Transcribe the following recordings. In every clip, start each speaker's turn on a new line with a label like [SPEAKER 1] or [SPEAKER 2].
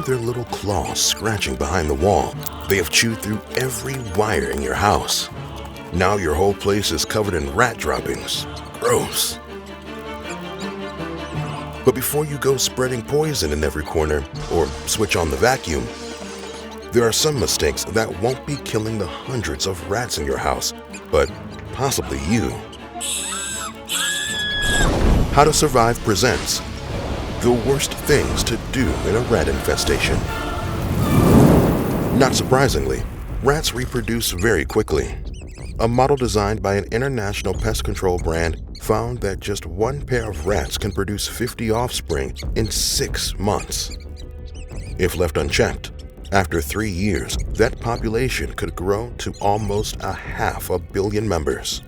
[SPEAKER 1] their little claws scratching behind the wall. They have chewed through every wire in your house. Now your whole place is covered in rat droppings. Gross. But before you go spreading poison in every corner or switch on the vacuum, there are some mistakes that won't be killing the hundreds of rats in your house, but possibly you. How to Survive presents the worst things to do in a rat infestation. Not surprisingly, rats reproduce very quickly. A model designed by an international pest control brand found that just one pair of rats can produce 50 offspring in 6 months. If left unchecked, after 3 years, that population could grow to almost 500 million members.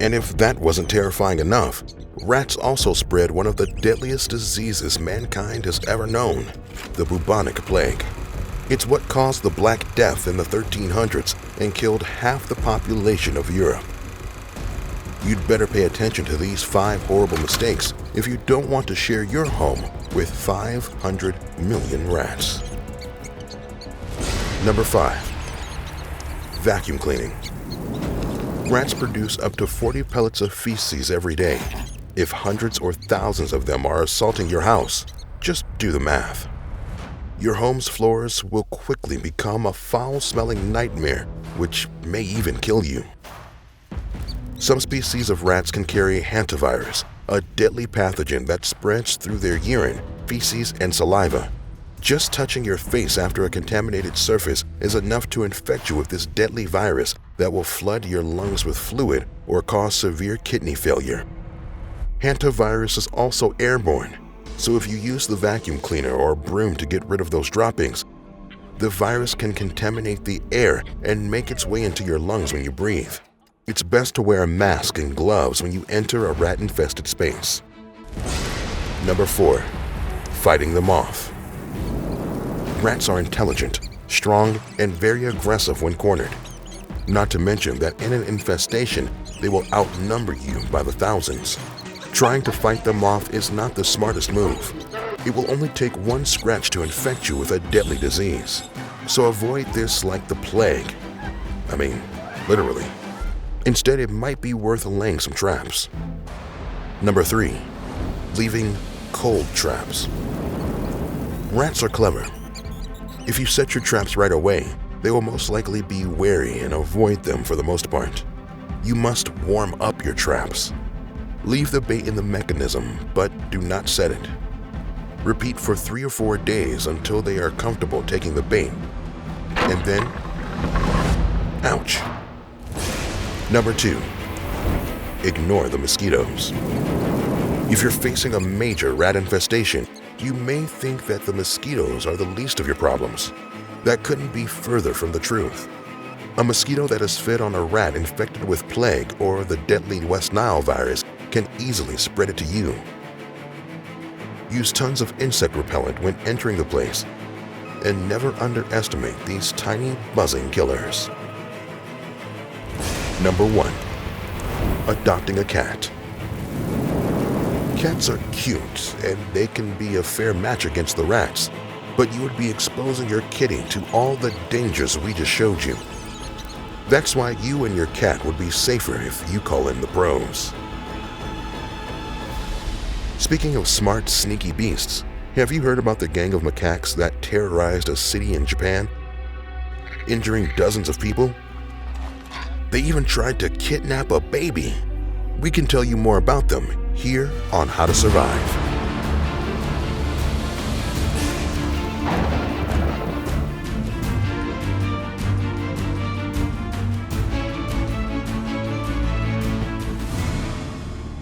[SPEAKER 1] And if that wasn't terrifying enough, rats also spread one of the deadliest diseases mankind has ever known, the bubonic plague. It's what caused the Black Death in the 1300s and killed half the population of Europe. You'd better pay attention to these 5 horrible mistakes if you don't want to share your home with 500 million rats. Number 5. Vacuum cleaning. Rats produce up to 40 pellets of feces every day. If hundreds or thousands of them are assaulting your house, just do the math. Your home's floors will quickly become a foul-smelling nightmare, which may even kill you. Some species of rats can carry hantavirus, a deadly pathogen that spreads through their urine, feces, and saliva. Just touching your face after a contaminated surface is enough to infect you with this deadly virus that will flood your lungs with fluid or cause severe kidney failure. Hantavirus is also airborne, so if you use the vacuum cleaner or broom to get rid of those droppings, the virus can contaminate the air and make its way into your lungs when you breathe. It's best to wear a mask and gloves when you enter a rat-infested space. Number 4. Fighting them off. Rats are intelligent, strong, and very aggressive when cornered. Not to mention that in an infestation, they will outnumber you by the thousands. Trying to fight them off is not the smartest move. It will only take one scratch to infect you with a deadly disease. So avoid this like the plague. I mean, literally. Instead, it might be worth laying some traps. Number 3. Leaving cold traps. Rats are clever. If you set your traps right away, they will most likely be wary and avoid them for the most part. You must warm up your traps. Leave the bait in the mechanism, but do not set it. Repeat for 3 or 4 days until they are comfortable taking the bait. And then, ouch. Number 2. Ignore the mosquitoes. If you're facing a major rat infestation, you may think that the mosquitoes are the least of your problems. That couldn't be further from the truth. A mosquito that is fed on a rat infected with plague or the deadly West Nile virus can easily spread it to you. Use tons of insect repellent when entering the place, and never underestimate these tiny buzzing killers. Number 1. Adopting a cat. Cats are cute, and they can be a fair match against the rats, but you would be exposing your kitty to all the dangers we just showed you. That's why you and your cat would be safer if you call in the pros. Speaking of smart, sneaky beasts, have you heard about the gang of macaques that terrorized a city in Japan, injuring dozens of people? They even tried to kidnap a baby. We can tell you more about them here on How to Survive.